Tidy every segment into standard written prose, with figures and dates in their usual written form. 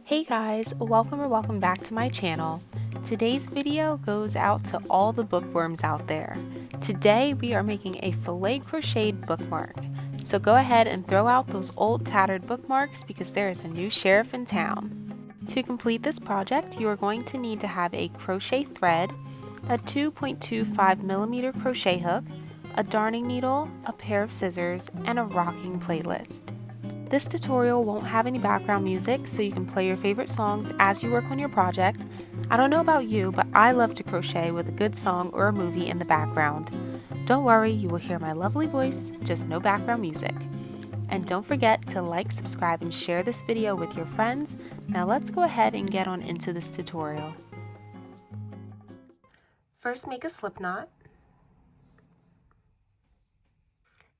Hey guys, welcome back to my channel. Today's video goes out to all the bookworms out there. Today we are making a filet crocheted bookmark. So go ahead and throw out those old tattered bookmarks because there is a new sheriff in town. To complete this project, you are going to need to have a crochet thread, a 2.25mm crochet hook, a darning needle, a pair of scissors, and a rocking playlist. This tutorial won't have any background music, so you can play your favorite songs as you work on your project. I don't know about you, but I love to crochet with a good song or a movie in the background. Don't worry, you will hear my lovely voice, just no background music. And don't forget to like, subscribe, and share this video with your friends. Now let's go ahead and get on into this tutorial. First, make a slip knot.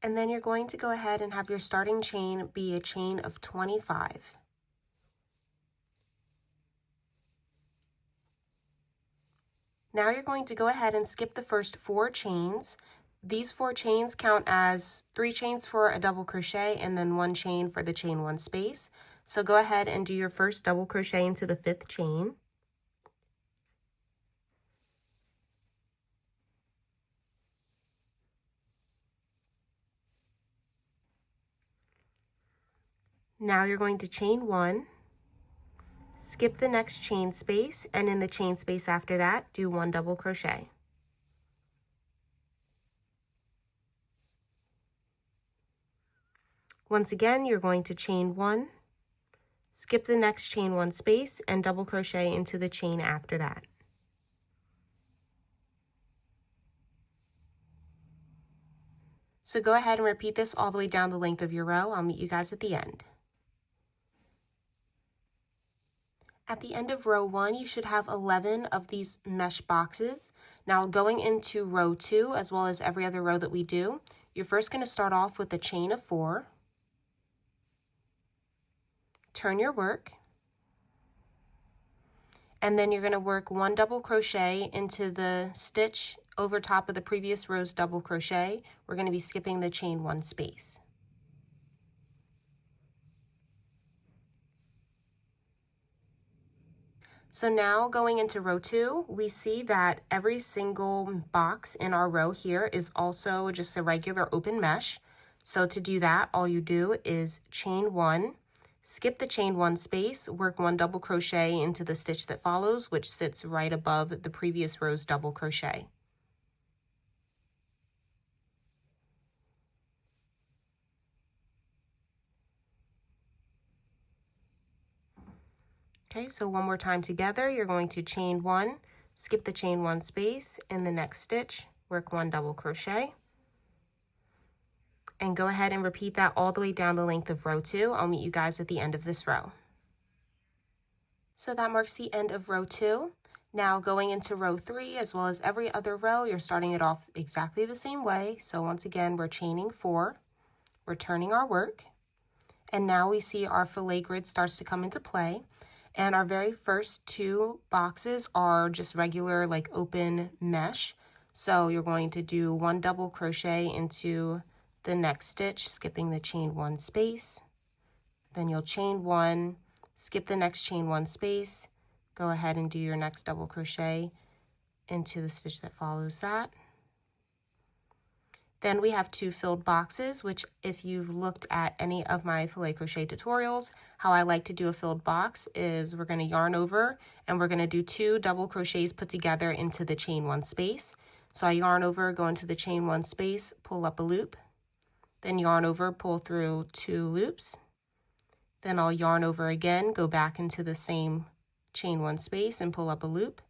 And then you're going to go ahead and have your starting chain be a chain of 25. Now you're going to go ahead and skip the first 4 chains. These 4 chains count as 3 chains for a double crochet and then 1 chain for the chain 1 space. So go ahead and do your first double crochet into the 5th chain. Now you're going to chain 1, skip the next chain space, and in the chain space after that, do 1 double crochet. Once again, you're going to chain 1, skip the next chain 1 space, and double crochet into the chain after that. So go ahead and repeat this all the way down the length of your row. I'll meet you guys at the end. At the end of row 1, you should have 11 of these mesh boxes. Now going into row 2, as well as every other row that we do, you're first going to start off with a chain of 4. Turn your work. And then you're going to work 1 double crochet into the stitch over top of the previous row's double crochet. We're going to be skipping the chain 1 space. So now going into row 2, we see that every single box in our row here is also just a regular open mesh. So to do that, all you do is chain 1, skip the chain 1 space, work 1 double crochet into the stitch that follows, which sits right above the previous row's double crochet. Okay, so one more time together, you're going to chain 1, skip the chain 1 space, in the next stitch, work 1 double crochet, and go ahead and repeat that all the way down the length of row 2. I'll meet you guys at the end of this row. So that marks the end of row 2. Now going into row 3, as well as every other row, you're starting it off exactly the same way. So once again, we're chaining 4, we're turning our work, and now we see our fillet grid starts to come into play. And our very first 2 boxes are just regular like open mesh. So you're going to do 1 double crochet into the next stitch, skipping the chain 1 space. Then you'll chain 1, skip the next chain 1 space, go ahead and do your next double crochet into the stitch that follows that. Then we have 2 filled boxes, which if you've looked at any of my filet crochet tutorials, how I like to do a filled box is we're going to yarn over and we're going to do 2 double crochets put together into the chain 1 space. So I yarn over, go into the chain 1 space, pull up a loop, then yarn over, pull through 2 loops. Then I'll yarn over again, go back into the same chain 1 space and pull up a loop.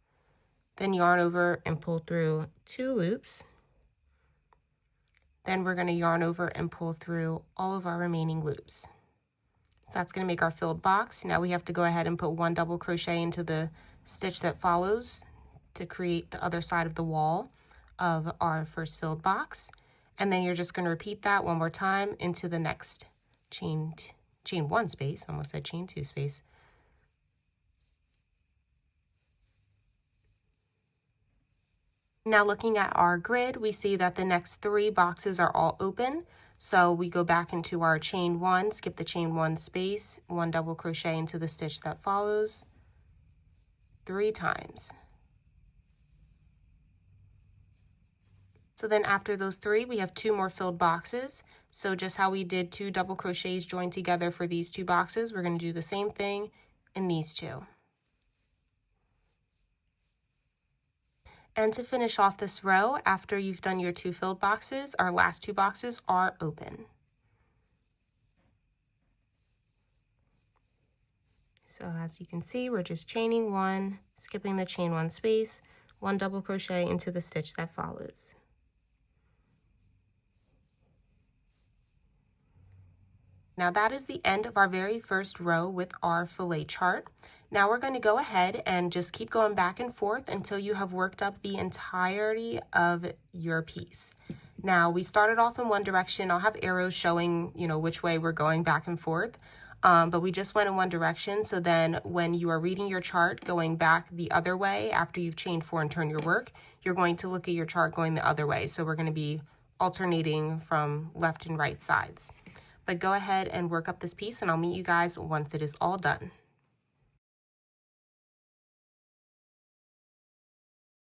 Then yarn over and pull through 2 loops. Then we're going to yarn over and pull through all of our remaining loops. So that's going to make our filled box. Now we have to go ahead and put 1 double crochet into the stitch that follows to create the other side of the wall of our first filled box. And then you're just going to repeat that one more time into the next chain 1 space, almost said chain 2 space. Now looking at our grid, we see that the next 3 boxes are all open. So we go back into our chain 1, skip the chain 1 space, 1 double crochet into the stitch that follows 3 times. So then after those 3, we have 2 more filled boxes. So just how we did 2 double crochets joined together for these 2 boxes, we're going to do the same thing in these 2. And to finish off this row, after you've done your 2 filled boxes, our last 2 boxes are open. So as you can see, we're just chaining 1, skipping the chain 1 space, 1 double crochet into the stitch that follows. Now that is the end of our very first row with our fillet chart. Now we're going to go ahead and just keep going back and forth until you have worked up the entirety of your piece. Now we started off in one direction. I'll have arrows showing, which way we're going back and forth. But we just went in one direction. So then when you are reading your chart going back the other way after you've chained 4 and turned your work, you're going to look at your chart going the other way. So we're going to be alternating from left and right sides. But go ahead and work up this piece and I'll meet you guys once it is all done.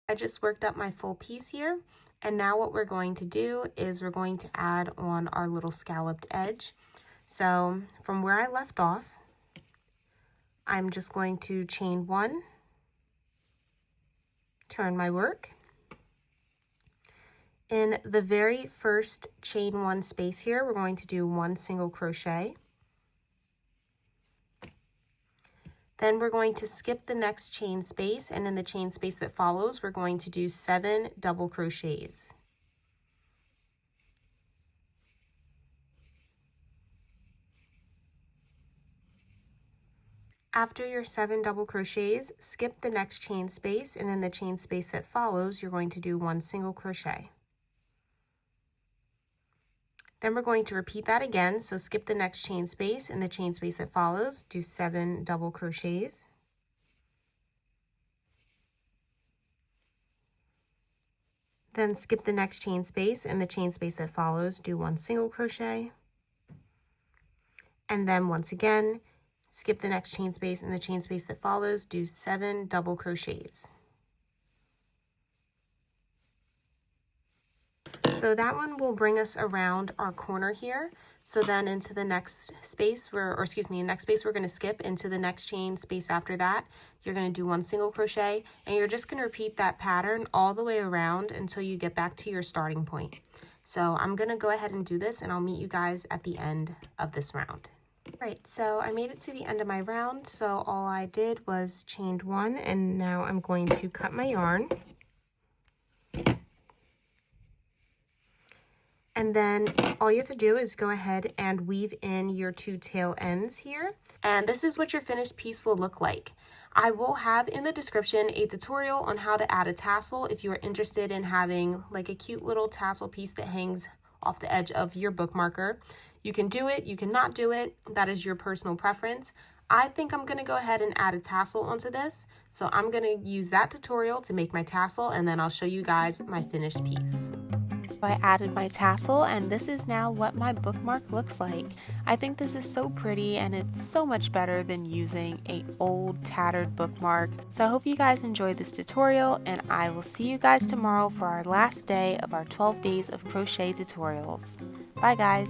I just worked up my full piece here, and now what we're going to do is we're going to add on our little scalloped edge. So from where I left off, I'm just going to chain 1, turn my work. In the very first chain 1 space here, we're going to do 1 single crochet. Then we're going to skip the next chain space, and in the chain space that follows, we're going to do 7 double crochets. After your 7 double crochets, skip the next chain space, and in the chain space that follows, you're going to do 1 single crochet. Then we're going to repeat that again, so skip the next chain space, in the chain space that follows, do 7 double crochets. Then skip the next chain space, in the chain space that follows, do 1 single crochet. And then once again, skip the next chain space, in the chain space that follows, do 7 double crochets. So that one will bring us around our corner here. So then into the next space, next space we're going to skip into the next chain space after that. You're going to do 1 single crochet, and you're just going to repeat that pattern all the way around until you get back to your starting point. So I'm going to go ahead and do this, and I'll meet you guys at the end of this round. Right, so I made it to the end of my round. So all I did was chained 1, and now I'm going to cut my yarn. And then all you have to do is go ahead and weave in your 2 tail ends here. And this is what your finished piece will look like. I will have in the description a tutorial on how to add a tassel if you are interested in having like a cute little tassel piece that hangs off the edge of your bookmarker. You can do it, you cannot do it. That is your personal preference. I think I'm going to go ahead and add a tassel onto this. So I'm going to use that tutorial to make my tassel, and then I'll show you guys my finished piece. I added my tassel, and this is now what my bookmark looks like. I think this is so pretty, and it's so much better than using an old tattered bookmark. So I hope you guys enjoyed this tutorial, and I will see you guys tomorrow for our last day of our 12 days of crochet tutorials. Bye guys!